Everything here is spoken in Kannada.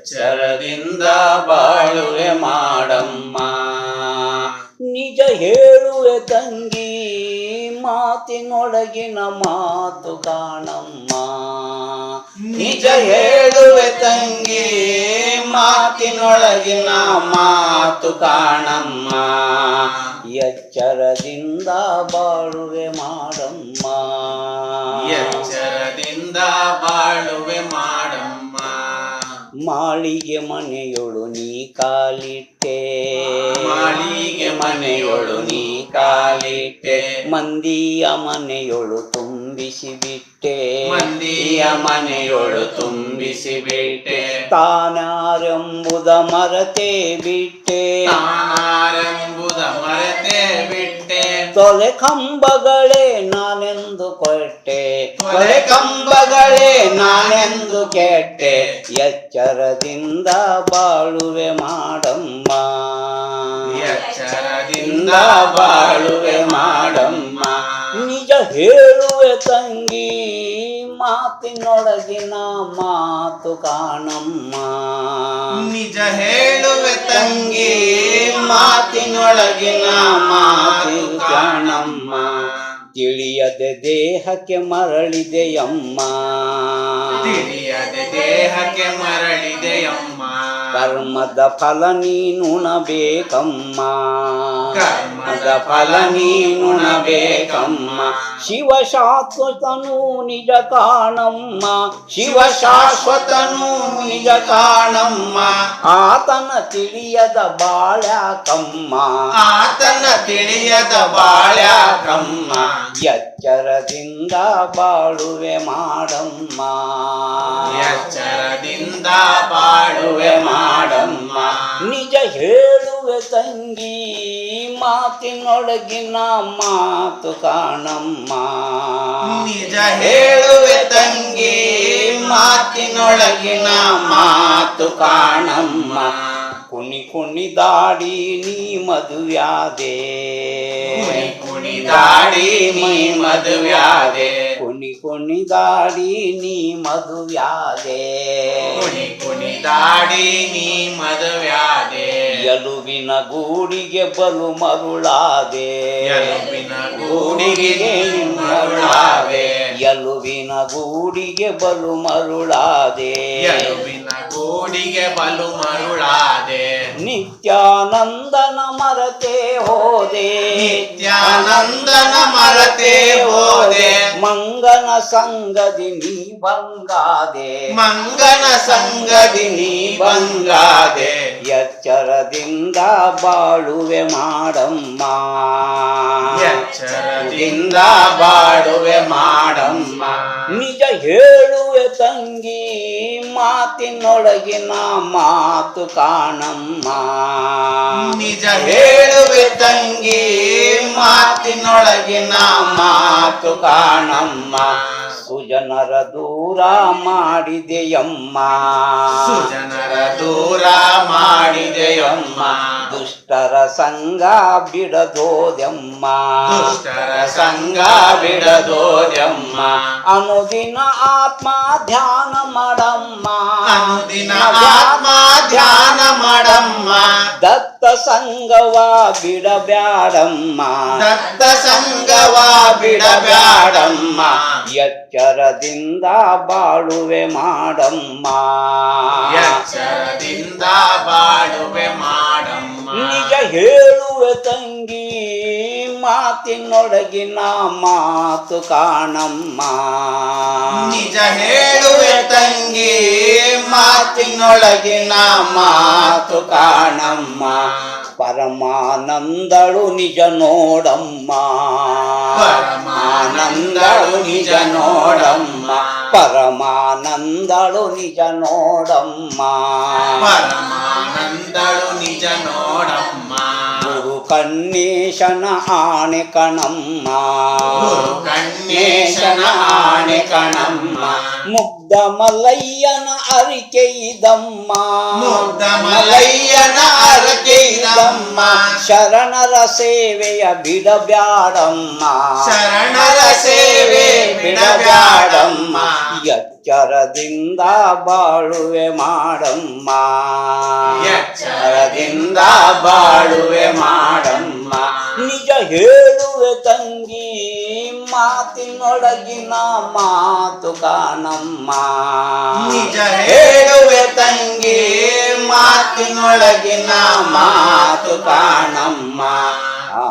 ಎಚ್ಚರದಿಂದ ಬಾಳುವೆ ಮಾಡಮ್ಮ. ನಿಜ ಹೇಳುವೆ ತಂಗಿ ಮಾತಿನೊಳಗಿನ ಮಾತು ಕಾಣಮ್ಮ. ನಿಜ ಹೇಳುವೆ ತಂಗಿ ಮಾತಿನೊಳಗಿನ ಮಾತು ಕಾಣಮ್ಮ. ಎಚ್ಚರದಿಂದ ಬಾಳುವೆ ಮಾಡಮ್ಮ. ಎಚ್ಚರದಿಂದ ಬಾಳುವೆ ಮಾಡಮ್ಮ. ಮಾಳಿಗೆ ಮನೆಯೊಳು ನೀ ಕಾಲಿಟ್ಟೆ, ಮಾಳಿಗೆ ಮನೆಯೊಳು ನೀ ಕಾಲಿಟ್ಟೆ. ಮಂದಿಯ ಮನೆಯೊಳು ತುಂಬಿಸಿ ಬಿಟ್ಟೆ, ಮಂದಿಯ ಮನೆಯೊಳು ತುಂಬಿಸಿ ಬಿಟ್ಟೆ. ತಾನಾರೆಂಬುದ ಮರತೆ ಬಿಟ್ಟೆ, ತಾನಾರೆಂಬುದ ಮರೆತೇ ಬಿಟ್ಟೆ. ತೊಲೆ ಕಂಬಗಳೇ ನಾನೆಂದು ಕೊಟ್ಟೆ, ತೊಲೆ ಕಂಬಗಳೇ ನಾನೆಂದು ಕೆಟ್ಟೆ. ಎಚ್ಚರದಿಂದ ಬಾಳುವೆ ಮಾಡಮ್ಮ. ಎಚ್ಚರದಿಂದ ಬಾಳುವೆ ಮಾಡಮ್ಮ. ನಿಜ ಹೇಳುವೆ ತಂಗಿ ಮಾತಿನೊಳಗಿನ ಮಾತು ಕಾಣಮ್ಮ. ನಿಜ ಹೇಳುವೆ ತಂಗಿ ಮಾತಿನೊಳಗಿನ ಮಾತು ಕಾಣಮ್ಮ. ತಿಳಿಯದೆ ದೇಹಕ್ಕೆ ಮರಳಿದೆಯಮ್ಮ, ತಿಳಿಯದೆ ದೇಹಕ್ಕೆ ಮರಳಿದೆಯಮ್ಮ. ಕರ್ಮದ ಫಲ ನೀನುಣಬೇಕಮ್ಮ, ಕರ್ಮದ ಫಲ ನೀನುಣಬೇಕಮ್ಮ. ಶಿವ ಶಾಶ್ವತನು ನಿಜ ಕಾಣಮ್ಮ, ಶಿವ ಶಾಶ್ವತನು ನಿಜ ಕಾಣಮ್ಮ. ಆತನ ತಿಳಿಯದ ಬಾಳ್ಯಾಕಮ್ಮ, ಆತನ ತಿಳಿಯದ ಬಾಳ್ಯಾಕಮ್ಮ. ಎಚ್ಚರದಿಂದ ಬಾಳುವೆ ಮಾಡಮ್ಮ. ಎಚ್ಚರದಿಂದ ಬಾಳುವೆ ಮಾಡಮ್ಮ. ನಿಜ ಹೇಳುವೆ ತಂಗಿ ಮಾತಿನೊಳಗಿನ ಮಾತು ಕಾಣಮ್ಮ. ನಿಜ ಹೇಳುವೆ ತಂಗಿ ಮಾತಿನೊಳಗಿನ ಮಾತು ಕಾಣಮ್ಮ. ಕುಣಿ ಕುಣಿದಾಡಿ ನೀ ಮದುವ್ಯಾದೆ, ಕುಣಿ ಕುಣಿದಾಡಿ ನೀ ಮದುವ್ಯಾದೆ. ಕುಣಿ ಕುಣಿದಾಡಿ ನೀ ಮದುವ್ಯಾದೆ. ಕುಣಿ ಕುಣಿದಾಡಿ ನೀ ಮದುವ್ಯಾದೆ. ಎಲುಬಿನ ಗೂಡಿಗೆ ಬಲು ಮರುಳಾದೆ, ಎಲುಬಿನ ಗೂಡಿಗೆ ಮರುಳಾದೆ. ಎಲುಬಿನ ಗೂಡಿಗೆ ಬಲು ಮರುಳಾದೆ. ಎಲುಬಿನ ಗೂಡಿಗೆ ಬಲು ಮರುಳಾದೆ. ನಿತ್ಯಾನಂದನ ಮರತೆ ಹೋದೆ, ನಿತ್ಯಾನಂದನ ಮರತೆ ಹೋದೆ. ಮಂಗನ ಸಂಗದಿ ನೀ ಬಂಗಾದೆ, ಮಂಗನ ಸಂಗದಿ ನೀ ಬಂಗಾದೆ. ಎಚ್ಚರದಿಂದ ಬಾಳುವೆ ಮಾಡಮ್ಮ. ಎಚ್ಚರದಿಂದ ಬಾಳುವೆ ಮಾಡಮ್ಮ. ನಿಜ ಹೇಳುವೆ ತಂಗಿ ಮಾತಿನೊಳಗಿನ ಮಾತು ಕಾಣಮ್ಮ. ನಿಜ ಹೇಳುವೆ ತಂಗಿ ಮಾತಿನೊಳಗಿನ ಮಾತು ಕಾಣಮ್ಮ. ಸುಜನರ ದೂರ ಮಾಡಿದೆಯಮ್ಮ, ಸುಜನರ ದೂರ ಮಾಡಿದೆಯಮ್ಮ. ದುಷ್ಟರ ಸಂಗ ಬಿಡದೋದೆಮ್ಮ, ದುಷ್ಟರ ಸಂಗ ಬಿಡದೋದೆಮ್ಮ. ಅನುದಿನ ಆತ್ಮ ಧ್ಯಾನ ಮಾಡಮ್ಮ, ಅನುದಿನ ಆತ್ಮ ಧ್ಯಾನ ಮಾಡಮ್ಮ. ದತ್ತ ಸಂಗವ ಬಿಡಬ್ಯಾಡಮ್ಮ, ದತ್ತ ಸಂಗವ ಬಿಡಬ್ಯಾಡಮ್ಮ. ಎಚ್ಚರದಿಂದ ಬಾಳುವೆ ಮಾಡಮ್ಮ. ಎಚ್ಚರದಿಂದ ಬಾಳುವೆ ಮಾಡಮ್ಮ. ನಿಜ ಹೇಳುವೆ ತಂಗಿ ಮಾತಿನೊಳಗಿನ ಮಾತು ಕಾಣಮ್ಮ. ನಿಜ ಹೇಳುವೆ ತಂಗಿ ಮಾತಿನೊಳಗಿನ ಮಾತು ಕಾಣಮ್ಮ. ಪರಮಾನಂದಳು ನಿಜ ನೋಡಮ್ಮ, ಪರಮಾನಂದಳು ನಿಜ ನೋಡಮ್ಮ. ಪರಮಾನಂದಳು ನಿಜ ನೋಡಮ್ಮ. ಪರಮಾನಂದಳು ನಿಜ ನೋಡಮ್ಮ. ಗುರು ಕಣ್ಣೇಶನ ಆಣೆ ಕಣಮ್ಮ, ಗುರು ಕಣ್ಣೇಶನ ಆಣೆ ಕಣಮ್ಮ. ಮುಗ್ಧ ಮಲ್ಲಯ್ಯನ ಅರಿಕೆ ಇದಮ್ಮ, ಮುಗ್ಧ ಮಲ್ಲಯ್ಯನ ಅರಕೆ ಹೇಳಿದಮ್ಮ ಶರಣರ ಸೇವೆಯ ಬಿಡಬ್ಯಾಡಮ್ಮ ಶರಣರ ಸೇವೆ ಬಿಡಬ್ಯಾಡಮ್ಮ ಎಚ್ಚರದಿಂದ ಬಾಳುವೆ ಮಾಡಮ್ಮ ಎಚ್ಚರದಿಂದ ಬಾಳುವೆ ಮಾಡಮ್ಮ ನಿಜ ಹೇಳುವೆ ತಂಗಿ ಮಾತಿನೊಳಗಿನ ಮಾತು ಕಾಣಮ್ಮ ನಿಜ ಹೇಳುವೆ ತಂಗಿ ಮಾತಿನೊಳಗಿನ ಮಾತು ಕಾಣಮ್ಮ ಆ